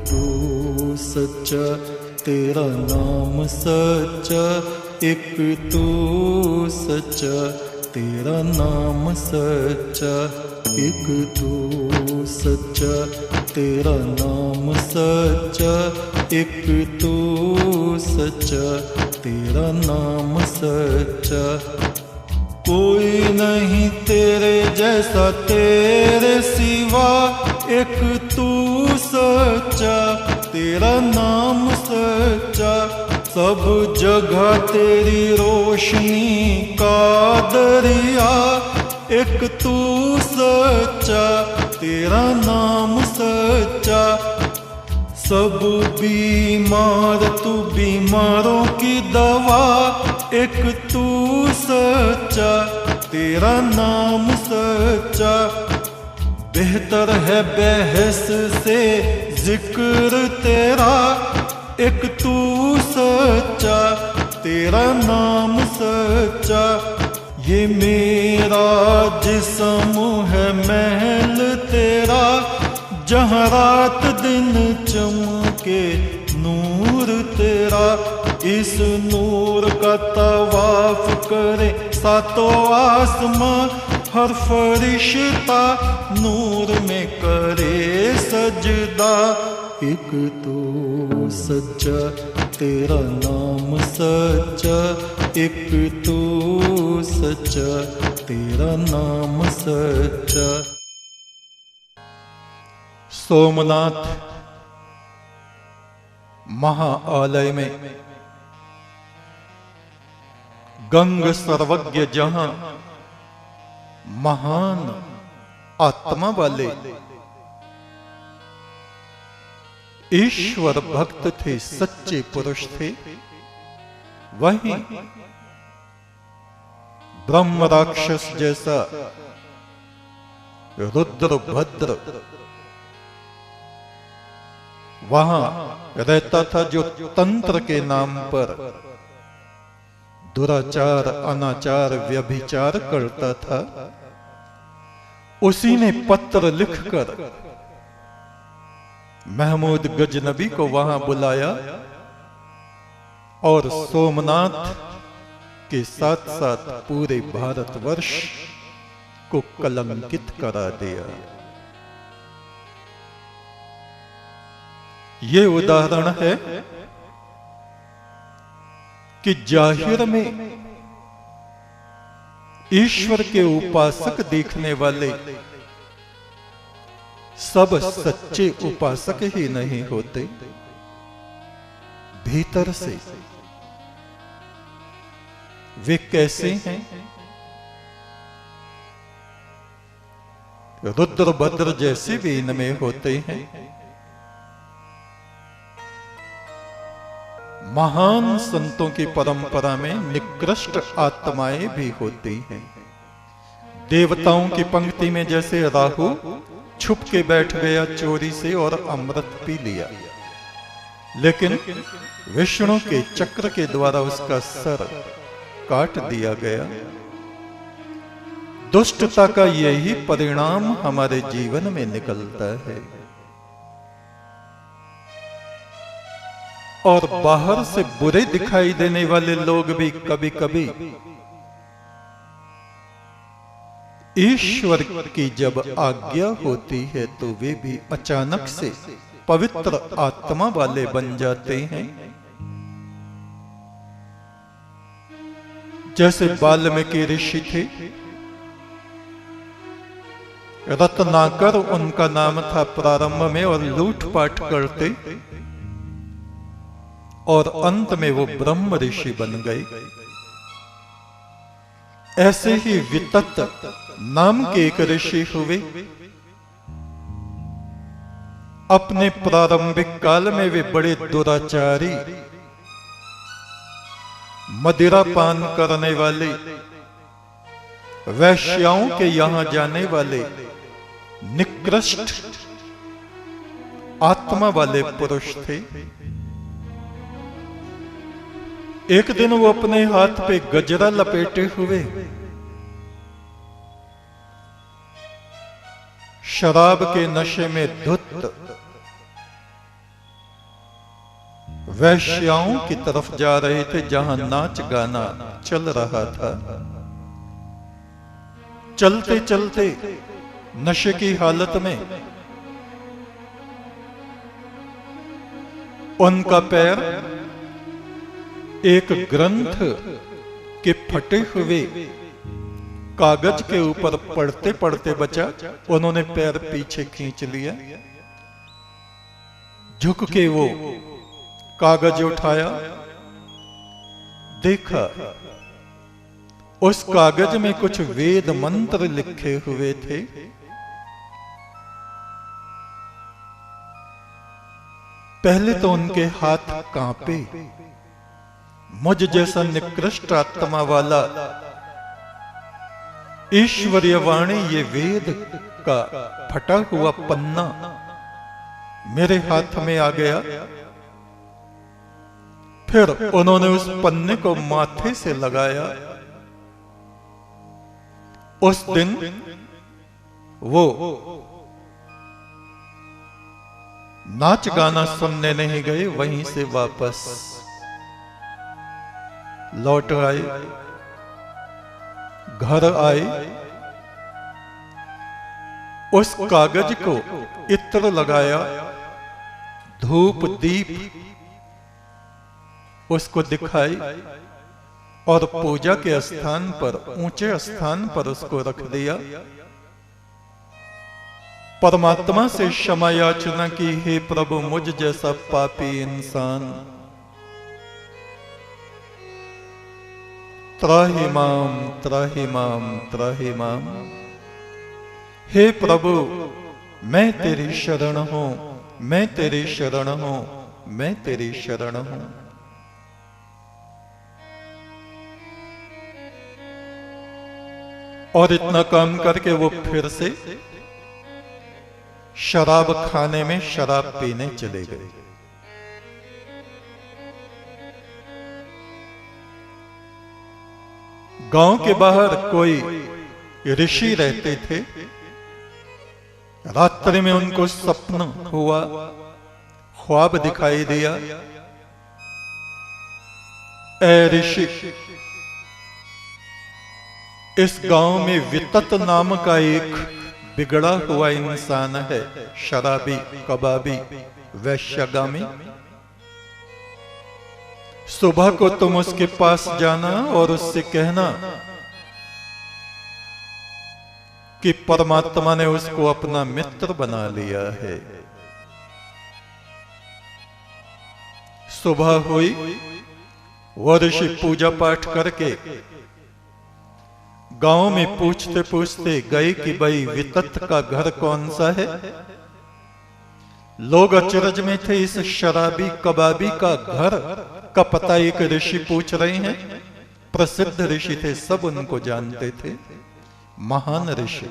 तू सच्चा, तेरा नाम सच्चा, एक तू सच्चा, तेरा नाम सच्चा, एक तू सच्चा, तेरा नाम सच्चा, एक तू सच्चा, तेरा नाम सच्चा। कोई नहीं तेरे जैसा तेरे सिवा, एक तू सच्चा, तेरा नाम सच्चा। सब जगह तेरी रोशनी का दरिया, एक तू सच्चा, तेरा नाम सच्चा। सब बीमार तू बीमारों की दवा, एक तू सच्चा, तेरा नाम सच्चा। बेहतर है बहस से जिक्र तेरा, एक तू सच्चा, तेरा नाम सच्चा। ये मेरा जिस्म है महल तेरा, जहाँ रात दिन चमके नूर तेरा। इस नूर का तवाफ करे सातों आसमां, हर फरिश्ता नूर में करे सजदा। एक तू सच्चा, तेरा नाम सच्चा, एक तू सच्चा, तेरा नाम सच्चा। सोमनाथ महाआलय में गंग सर्वज्ञ जहां महान आत्मा वाले ईश्वर भक्त थे, सच्चे पुरुष थे, वहीं ब्रह्म राक्षस जैसा रुद्र भद्र वहां रहता था, जो तंत्र के नाम पर दुराचार अनाचार व्यभिचार करता था। उसी ने पत्र लिखकर महमूद गजनबी को वहां बुलाया और सोमनाथ के साथ साथ पूरे भारतवर्ष को कलंकित करा दिया। ये उदाहरण है कि जाहिर में ईश्वर के उपासक देखने वाले सब सच्चे उपासक ही नहीं होते, भीतर से वे कैसे हैं? रुद्र भद्र जैसे भी इनमें होते हैं। महान संतों की परंपरा में निकृष्ट आत्माएं भी होती हैं। देवताओं की पंक्ति में जैसे राहु छुप के बैठ गया चोरी से और अमृत पी लिया, लेकिन विष्णु के चक्र के द्वारा उसका सर काट दिया गया। दुष्टता का यही परिणाम हमारे जीवन में निकलता है। और बाहर से बुरे दिखाई देने वाले लोग भी कभी कभी ईश्वर की जब आज्ञा होती है तो वे भी अचानक से पवित्र आत्मा वाले बन जाते हैं। जैसे वाल्मीकि ऋषि थे, रत्नाकर उनका नाम था प्रारंभ में, और लूटपाट करते और अंत में वो ब्रह्म ऋषि बन गए। ऐसे ही वितत नाम के एक ऋषि हुए। अपने प्रारंभिक काल में वे बड़े दुराचारी, मदिरा पान करने वाले, वैश्याओं के यहां जाने वाले निकृष्ट आत्मा वाले पुरुष थे। एक दिन वो अपने हाथ पे गजरा लपेटे हुए शराब के नशे में धुत वैश्याओं की तरफ जा रहे थे, जहां नाच गाना चल रहा था। चलते चलते नशे की हालत में उनका पैर एक ग्रंथ के फटे हुए कागज के ऊपर पढ़ते पढ़ते बचा। उन्होंने पैर पीछे खींच लिया, झुक के वो कागज उठाया, देखा उस कागज में कुछ वेद मंत्र लिखे हुए थे। पहले तो उनके हाथ कांपे। मुझ जैसा निकृष्ट आत्मा वाला ईश्वरीय वाणी, ये वेद का फटा हुआ पन्ना मेरे हाथ में आ गया। फिर उन्होंने उस पन्ने को माथे से लगाया। उस दिन वो नाच गाना सुनने नहीं गए, वहीं से वापस लौट आए, घर आए। उस कागज को इत्र लगाया, धूप दीप उसको दिखाई और पूजा के स्थान पर, ऊंचे स्थान पर उसको रख दिया। परमात्मा से क्षमा याचना की, हे प्रभु मुझ जैसा पापी इंसान त्राहि माम त्राहि माम त्राहि माम। हे प्रभु मैं तेरी शरण हूं, मैं तेरी शरण हूं, मैं तेरी शरण हूं। और इतना काम करके वो फिर से शराब खाने में शराब पीने चले गए। गांव के बाहर कोई ऋषि रहते थे। रात्रि में उनको सपना हुआ, ख्वाब दिखाई दिया। ए ऋषि, इस गांव में वितत नाम का एक बिगड़ा हुआ इंसान है, शराबी, कबाबी, वैश्यगामी। सुबह को तुम उसके पास जाना और उससे कहना कि परमात्मा ने उसको अपना मित्र बना लिया है। सुबह हुई, वो ऋषि पूजा पाठ करके गांव में पूछते पूछते गए कि भाई वितत का घर कौन सा है। लोग अचरज में थे, इस शराबी कबाबी का घर का पता एक ऋषि पूछ रहे हैं। प्रसिद्ध ऋषि थे, सब उनको जानते थे, महान ऋषि।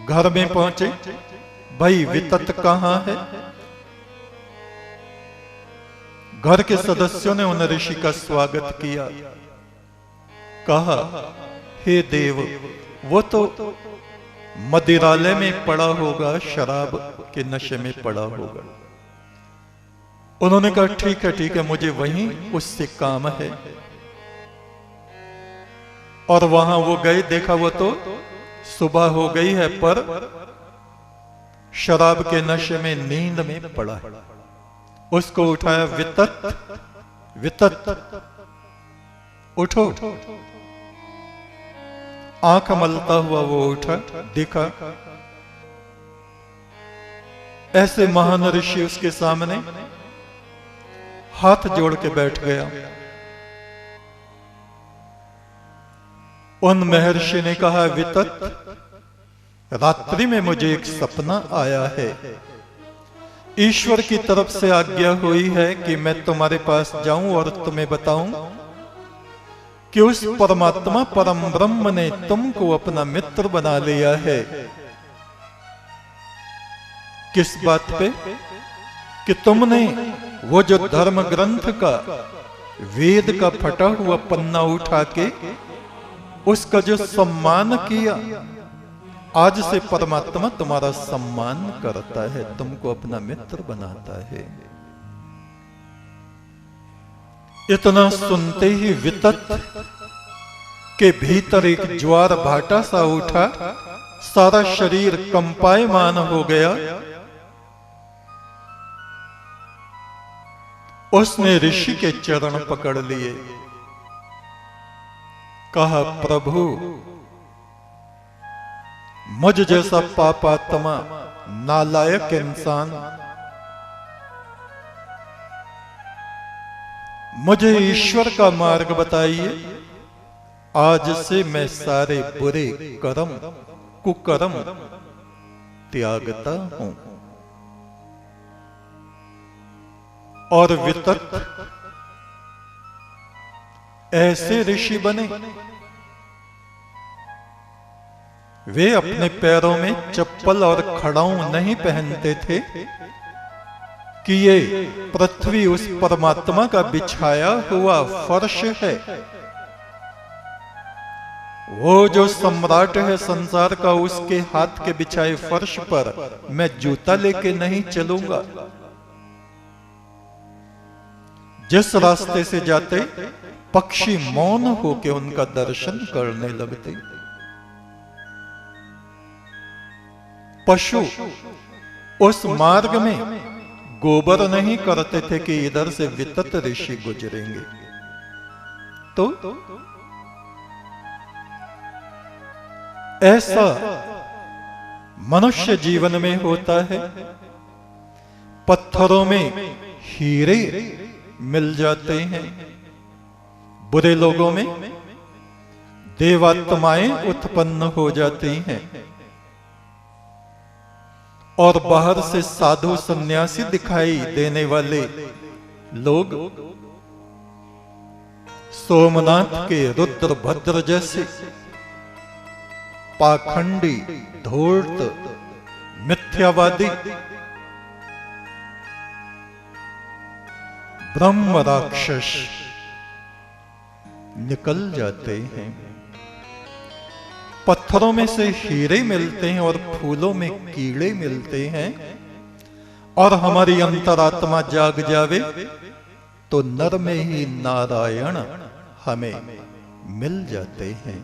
घर में पहुंचे, भाई वितत कहां है। घर के सदस्यों ने उन ऋषि का स्वागत किया, कहा हे देव वो तो मदिरालय में पड़ा होगा, शराब के नशे में पड़ा होगा। उन्होंने कहा ठीक है ठीक है, मुझे वहीं उससे काम है। और वहां वो गए, देखा वो तो सुबह हो गई है पर शराब के नशे में नींद में पड़ा है। उसको उठाया, वितत वितत उठो। आंख मलता हुआ वो उठा, देखा ऐसे महान ऋषि उसके सामने हाथ जोड़ के बैठ गया। उन महर्षि ने कहा, वितत रात्रि में मुझे एक सपना आया है। ईश्वर की तरफ से आज्ञा हुई है कि मैं तुम्हारे पास जाऊं और तुम्हें बताऊं कि उस परमात्मा परम ब्रह्म ने तुमको अपना मित्र बना लिया है। किस बात पे? कि तुमने वो जो धर्म ग्रंथ का, वेद का फटा हुआ पन्ना उठा के उसका जो सम्मान किया, आज से परमात्मा तुम्हारा सम्मान करता है, तुमको अपना मित्र बनाता है। इतना सुनते ही वितत के भीतर एक ज्वार भाटा सा उठा, सारा शरीर कंपायमान हो गया। उसने ऋषि के चरण पकड़ लिए, कहा प्रभु मुझ जैसा पापात्मा नालायक इंसान मुझे ईश्वर का मार्ग बताइए। आज से मैं सारे बुरे कर्म कुकर्म त्यागता हूं। और वितत ऐसे ऋषि बने, वे अपने पैरों में चप्पल और खड़ाऊं नहीं पहनते थे कि ये पृथ्वी उस परमात्मा का बिछाया हुआ फर्श है। वो जो सम्राट है संसार का, उसके हाथ के बिछाए फर्श पर मैं जूता लेके नहीं चलूंगा। जिस रास्ते से जाते पक्षी मौन होके उनका दर्शन करने लगते। पशु उस मार्ग में गोबर नहीं करते थे कि इधर से वितत ऋषि गुजरेंगे। तो ऐसा मनुष्य जीवन में होता है। पत्थरों में हीरे मिल जाते हैं, बुरे लोगों में देवात्माएं उत्पन्न हो जाती हैं, और बाहर से साधु सन्यासी दिखाई देने वाले लोग सोमनाथ के रुद्र भद्र जैसे पाखंडी, धूर्त, मिथ्यावादी, ब्रह्म राक्षस निकल जाते हैं। पत्थरों में से हीरे मिलते हैं और फूलों में कीड़े मिलते हैं, और हमारी अंतरात्मा जाग जावे तो नर में ही नारायण हमें मिल जाते हैं।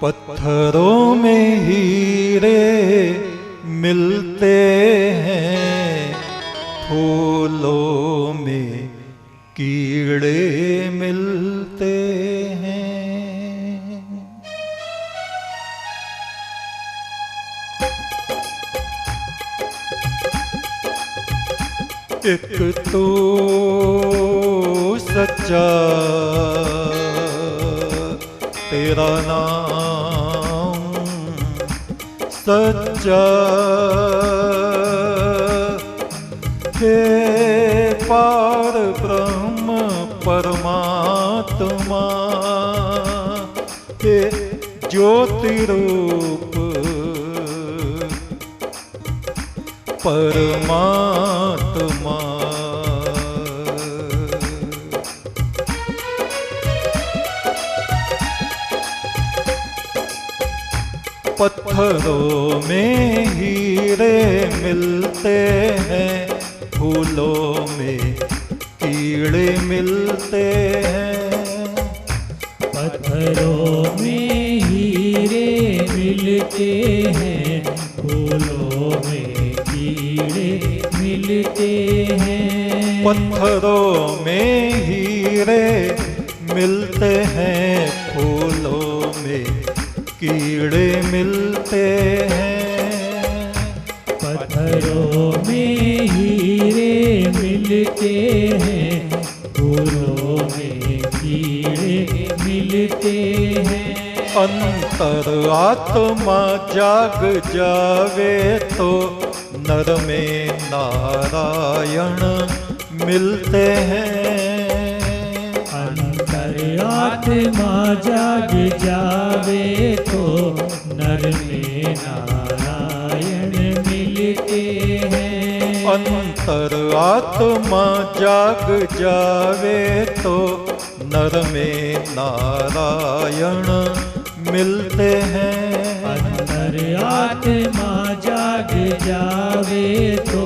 पत्थरों में हीरे मिलते हैं, फूलों में कीड़े मिलते हैं। एक तो सच्चा तेरा नाम सच्चा हे पार ब्रह्म परमात्मा, हे ज्योति रूप परमात्मा। पत्थरों में हीरे मिलते हैं, फूलों में कीड़े मिलते हैं। पत्थरों में हीरे मिलते हैं, फूलों में कीड़े मिलते हैं। पत्थरों में हीरे मिलते हैं, फूलों में कीड़े मिलते हैं। पत्थरों में हीरे मिलते हैं, फूलों में कीड़े मिलते हैं। अंतर आत्मा जाग जावे तो नर में नारायण मिलते हैं। अंतर आत्मा जाग जावे तो नर में नारायण मिलते हैं। अंतर आत्मा जाग जावे तो नर में नारायण मिलते हैं। अंतर आत्मा जाग जावे तो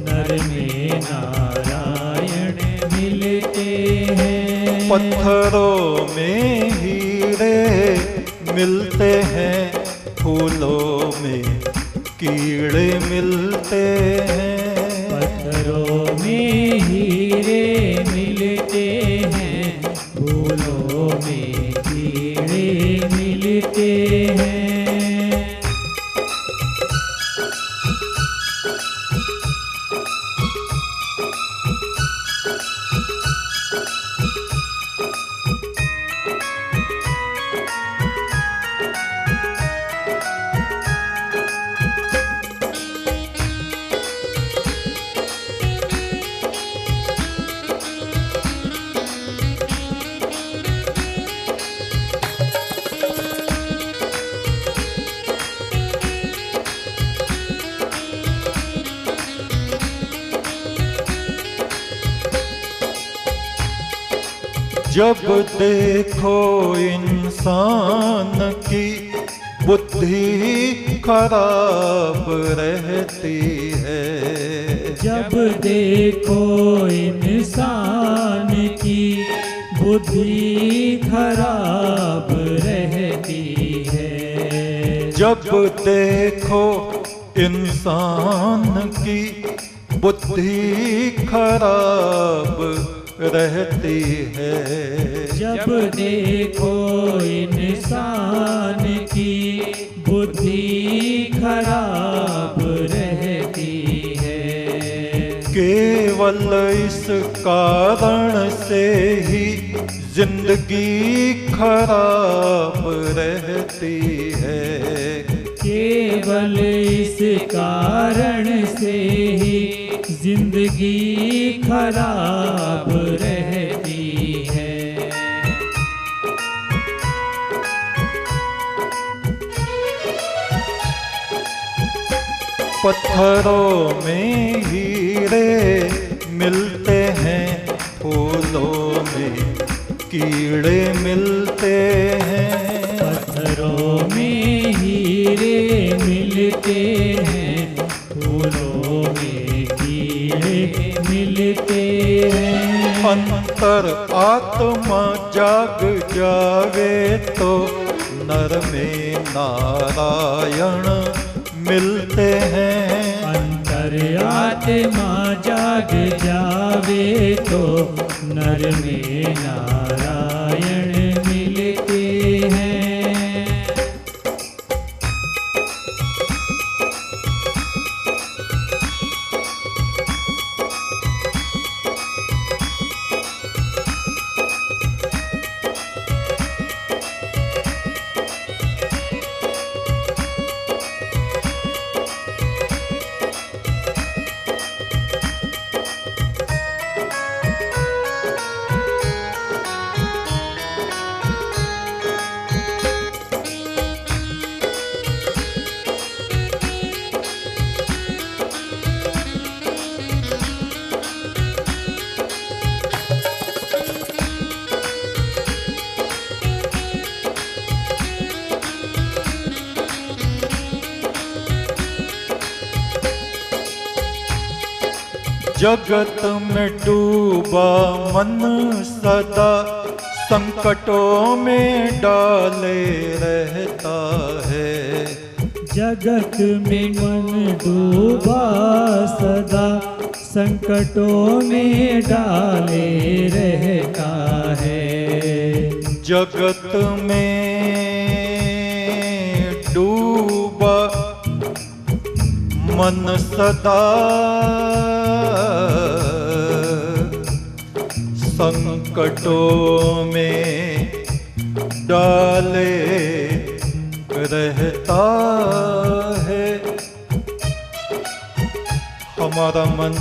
नर नर में नारायण मिलते हैं। पत्थरों में हीरे मिलते हैं, फूलों में कीड़े मिलते हैं। पत्थरों में हीरे मिलते हैं, फूलों में कीड़े मिलते हैं। जब देखो इंसान की बुद्धि खराब रहती है। जब देखो इंसान की बुद्धि खराब रहती है। जब देखो इंसान की बुद्धि खराब रहती है। जब देखो इंसान की बुद्धि खराब रहती है। केवल इस कारण से ही जिंदगी खराब रहती है। केवल इस कारण से ही जिंदगी खराब रहती है। पत्थरों में हीरे मिलते हैं, फूलों में कीड़े मिलते हैं। पत्थरों में हीरे मिलते हैं, फूलों में कीड़े मिलते हैं। अंतर आत्मा जाग जावे तो नर में नारायण मिलते हैं। अंतर आत्मा जाग जावे तो नर में नारायण मिलते हैं। जगत में डूबा मन सदा संकटों में डाले रहता है। जगत में मन डूबा सदा संकटों में डाले रहता है। जगत में डूबा मन सदा संकटों में डाले रहता है। हमारा मन